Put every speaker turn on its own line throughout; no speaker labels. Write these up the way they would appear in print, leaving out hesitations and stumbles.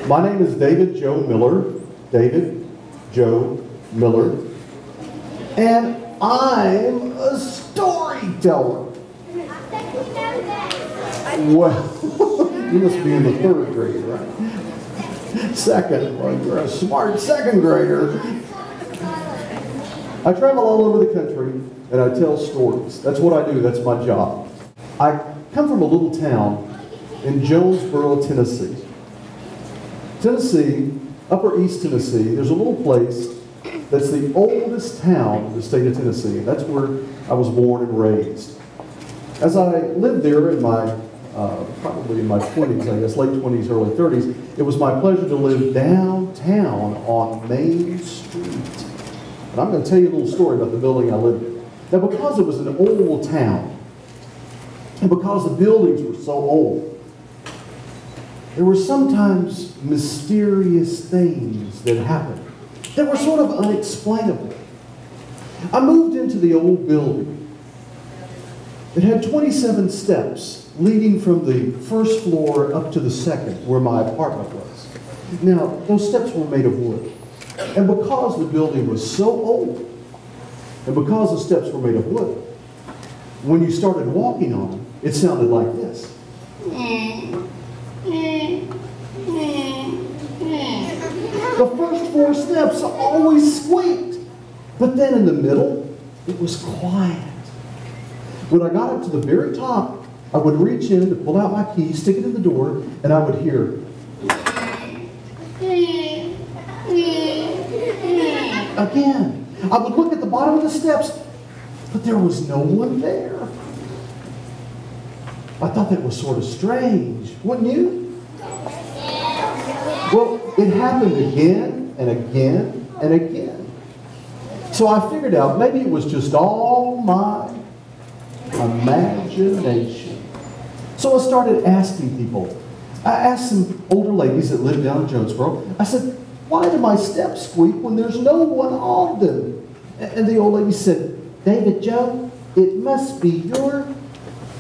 My name is David Joe Miller. David Joe Miller. And I'm a storyteller. Well, you must be in the third grade, right? Second, well, you're a smart second grader. I travel all over the country and I tell stories. That's what I do, that's my job. I come from a little town in Jonesboro, Tennessee. Tennessee, Upper East Tennessee, there's a little place that's the oldest town in the state of Tennessee. That's where I was born and raised. As I lived there in my, probably in my 20s, I guess, late 20s, early 30s, it was my pleasure to live downtown on Main Street. And I'm going to tell you a little story about the building I lived in. Now, because it was an old town, and because the buildings were so old, there were sometimes mysterious things that happened that were sort of unexplainable. I moved into the old building. It had 27 steps leading from the first floor up to the second, where my apartment was. Now, those steps were made of wood. And because the building was so old, and because the steps were made of wood, when you started walking on them, it sounded like this. The first 4 steps always squeaked, but then in the middle, it was quiet. When I got up to the very top, I would reach in to pull out my key, stick it in the door, and I would hear again. I would look at the bottom of the steps, but there was no one there. I thought that was sort of strange, wouldn't you? Well, it happened again and again and again. So I figured out maybe it was just all my imagination. So I started asking people. I asked some older ladies that lived down in Jonesboro. I said, why do my steps squeak when there's no one on them? And the old lady said, David Joe, it must be your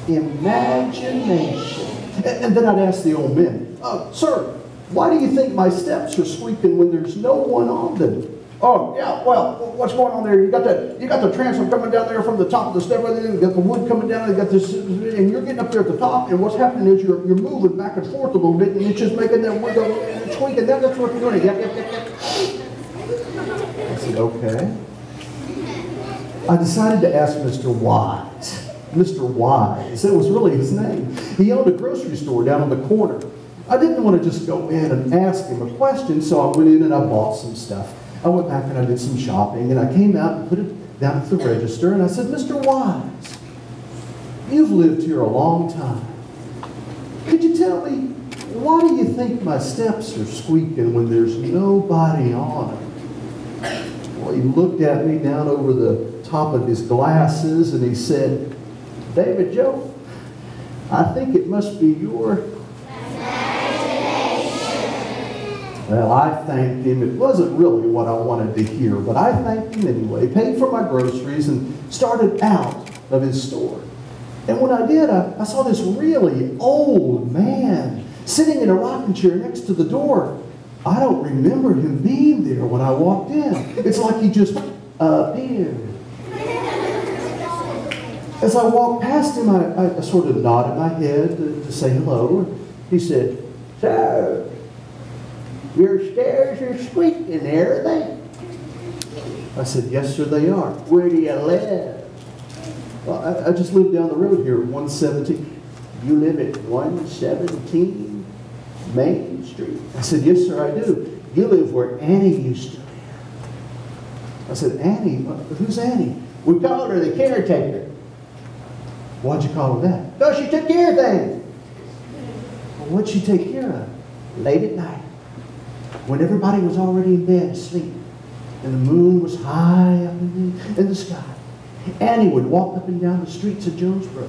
imagination. And then I'd ask the old men, sir, why do you think my steps are squeaking when there's no one on them? Oh, yeah, well, what's going on there? You got the transom coming down there from the top of the step, and you got the wood coming down, and you got this, and you're getting up there at the top, and what's happening is you're moving back and forth a little bit, and it's just making that wood go squeaking. That's what you're doing. Yep. I said, okay. I decided to ask Mr. Wise. Mr. Wise, it was really his name. He owned a grocery store down on the corner. I didn't want to just go in and ask him a question, so I went in and I bought some stuff. I went back and I did some shopping, and I came out and put it down at the register, and I said, Mr. Wise, you've lived here a long time. Could you tell me, why do you think my steps are squeaking when there's nobody on them? Well, he looked at me down over the top of his glasses, and he said, David Joe, I think it must be your Well, I thanked him. It wasn't really what I wanted to hear, but I thanked him anyway, paid for my groceries, and started out of his store. And when I did, I saw this really old man sitting in a rocking chair next to the door. I don't remember him being there when I walked in. It's like he just appeared. As I walked past him, I sort of nodded my head to say hello. He said, "So, your stairs are squeaking, are they?" I said, "Yes, sir, they are." "Where do you live?" "Well, I just live down the road here at 117. "You live at 117 Main Street?" I said, "Yes, sir, I do." "You live where Annie used to live." I said, "Annie? Who's Annie?" "We called her the caretaker." "Why'd you call her that?" "Because she took care of things." "Well, what'd she take care of?" "Late at night, when everybody was already in bed asleep, and the moon was high up in the sky, Annie would walk up and down the streets of Jonesboro,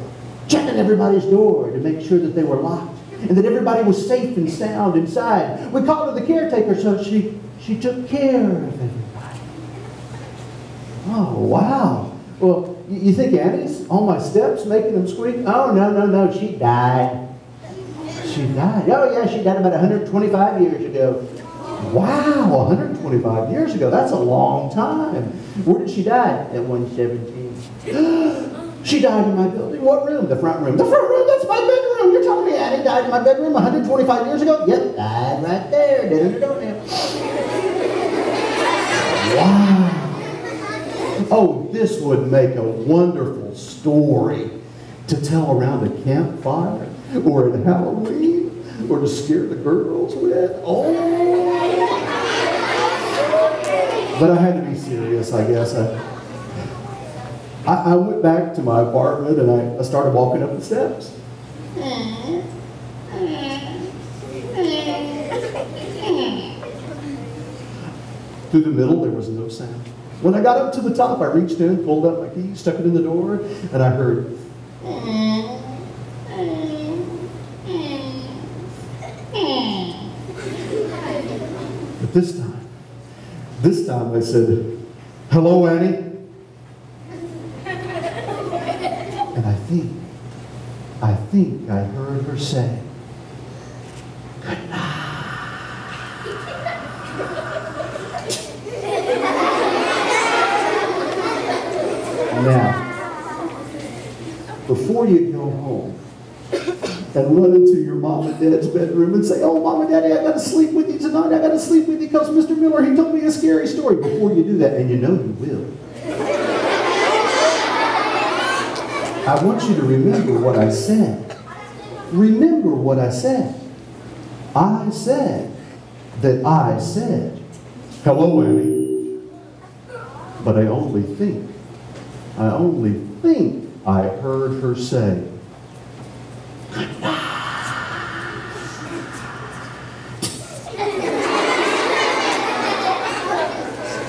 checking everybody's door to make sure that they were locked and that everybody was safe and sound inside. We called her the caretaker, so she took care of everybody." "Oh, wow. Well, you think Annie's on my steps making them squeak?" "Oh, no, she died." She died. Oh, yeah, she died about 125 years ago. Wow, 125 years ago. That's a long time. Where did she die? At 117. She died in my building. What room? The front room. The front room? That's my bedroom. You're telling me Annie died in my bedroom 125 years ago? Yep, died right there. Dead under doornail. Wow. Oh, this would make a wonderful story to tell around a campfire or at Halloween or to scare the girls with. Oh. But I had to be serious, I guess. I went back to my apartment and I started walking up the steps. Through the middle, there was no sound. When I got up to the top, I reached in, pulled out my key, stuck it in the door, and I heard. But this time I said, "Hello, Annie." And I think I heard her say, "Good night." Now, before you go home and run into your mom and dad's bedroom and say, "Oh, Mom and Daddy, I got to sleep with you tonight. I got to sleep with you because Mr. Miller, he told me a scary story." Before you do that, and you know you will, I want you to remember what I said. Remember what I said. I said that I said, "Hello, Annie." But I only think I heard her say, "Good night."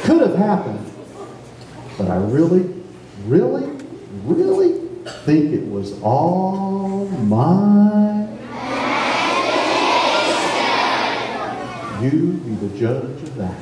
Could have happened, but I really think it was all my. You be the judge of that.